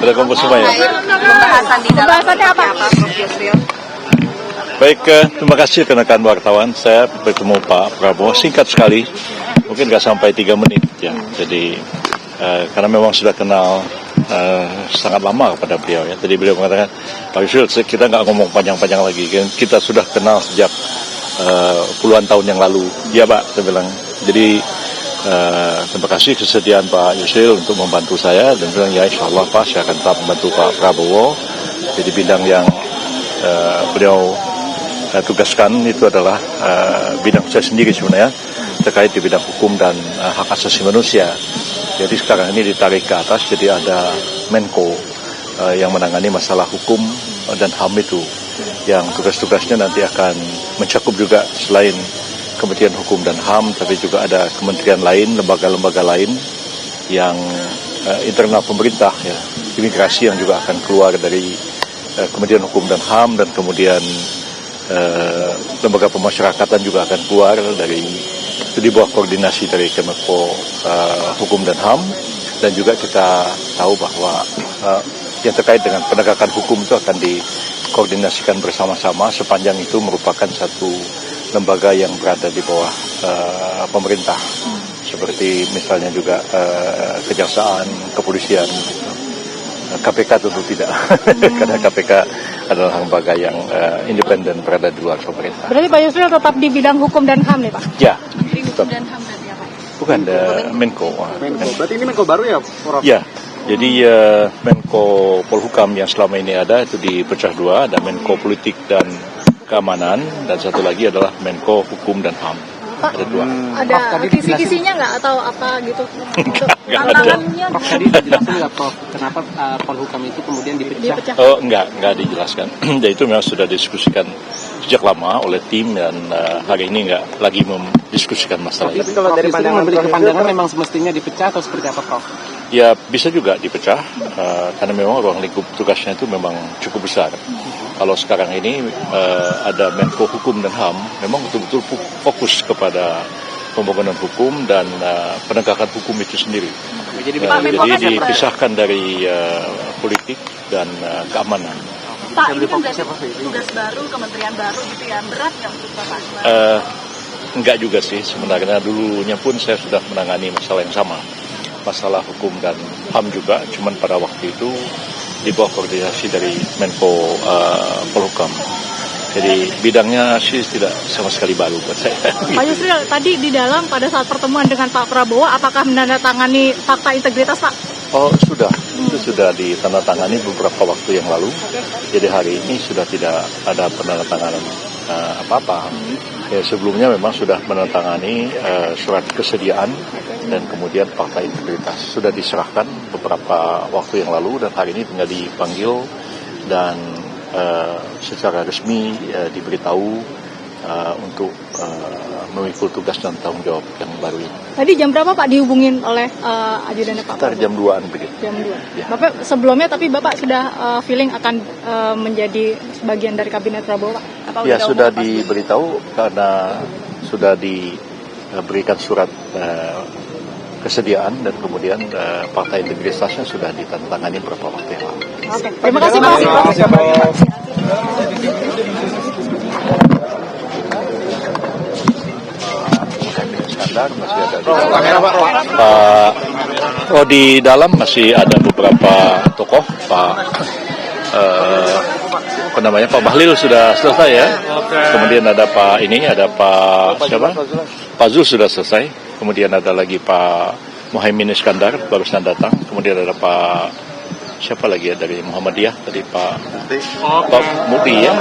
Ada kumpul semua ya. Pembahasannya apa? Baik, terima kasih rekan wartawan. Saya bertemu Pak Prabowo singkat sekali, mungkin nggak sampai 3 menit ya. Jadi karena memang sudah kenal sangat lama kepada beliau ya. Tadi beliau mengatakan, Pak Yusril, kita nggak ngomong panjang-panjang lagi. Kita sudah kenal sejak puluhan tahun yang lalu. Ya Pak, saya bilang. Jadi terima kasih kesediaan Pak Yusril untuk membantu saya dan bilang ya insya Allah Pak, saya akan tetap membantu Pak Prabowo. Jadi bidang yang beliau tugaskan itu adalah bidang saya sendiri sebenarnya, terkait di bidang hukum dan hak asasi manusia. Jadi sekarang ini ditarik ke atas, jadi ada Menko yang menangani masalah hukum dan HAM itu, yang tugas-tugasnya nanti akan mencakup juga selain Kementerian Hukum dan HAM, tapi juga ada kementerian lain, lembaga-lembaga lain yang internal pemerintah ya, imigrasi yang juga akan keluar dari Kementerian Hukum dan HAM, dan kemudian lembaga pemasyarakatan juga akan keluar dari itu di bawah koordinasi dari Kemenko Hukum dan HAM. Dan juga kita tahu bahwa yang terkait dengan penegakan hukum itu akan dikoordinasikan bersama-sama sepanjang itu merupakan satu lembaga yang berada di bawah pemerintah, seperti misalnya juga kejaksaan, kepolisian. KPK tentu tidak, karena KPK adalah lembaga yang independen berada di luar pemerintah. Berarti Pak Yusril tetap di bidang hukum dan HAM nih Pak? Ya. Hukum dan HAM berarti apa? Bukan, Menko. Berarti ini Menko baru ya, Prof? Ya, jadi Menko Polhukam yang selama ini ada itu dipecah dua, ada Menko Politik dan Keamanan, dan satu lagi adalah Menko Hukum dan HAM. Pak, ada dua. Ada kisi-kisinya nggak atau apa gitu? Nggak ada. Prof, tadi dijelasin nggak Prof, kenapa Polhukam itu kemudian dipecah? Oh, nggak dijelaskan. Dan itu memang sudah didiskusikan sejak lama oleh tim, dan hari ini nggak lagi mendiskusikan masalah itu. Tapi kalau dari pandangan memiliki pandangan memang semestinya dipecah atau seperti apa Prof? Ya bisa juga dipecah, karena memang ruang lingkup tugasnya itu memang cukup besar. Kalau sekarang ini ada Menko Hukum dan HAM, memang betul-betul fokus kepada pembangunan hukum dan penegakan hukum itu sendiri. Jadi dipisahkan dari politik dan keamanan. Pak, ini kan berarti tugas baru, kementerian baru gitu ya, berat nggak untuk Bapak? Enggak juga sih, sebenarnya dulunya pun saya sudah menangani masalah yang sama. Masalah hukum dan HAM juga, cuman pada waktu itu di bawah koordinasi dari Menko Polhukam. Jadi bidangnya sih tidak sama sekali baru buat saya. Pak Yusril, tadi di dalam pada saat pertemuan dengan Pak Prabowo, apakah menandatangani fakta integritas Pak? Oh sudah, itu sudah ditandatangani beberapa waktu yang lalu. Jadi hari ini sudah tidak ada penandatanganan apa-apa. Ya, sebelumnya memang sudah menandatangani surat kesediaan dan kemudian fakta integritas. Sudah diserahkan beberapa waktu yang lalu, dan hari ini tinggal dipanggil dan secara resmi diberitahu untuk memikul tugas dan tanggung jawab yang baru ini. Tadi jam berapa Pak dihubungin oleh ajudan Pak Sekitar Prabowo? jam 2-an begitu. Jam 2. Ya. Bapak sebelumnya tapi Bapak sudah feeling akan menjadi bagian dari kabinet Prabowo Pak? Ya sudah diberitahu karena sudah diberikan surat kesediaan, dan kemudian fakta integritasnya sudah ditandatangani beberapa waktu yang lalu. Oke, terima kasih Pak. Masih ada di dalam masih ada beberapa tokoh. Pak Bahlil sudah selesai ya. Kemudian ada Pak Pak Zul sudah selesai. Kemudian ada lagi Pak Muhaimin Iskandar barusan datang. Kemudian ada Pak siapa lagi ya dari Muhammadiyah tadi Pak Mudi ya.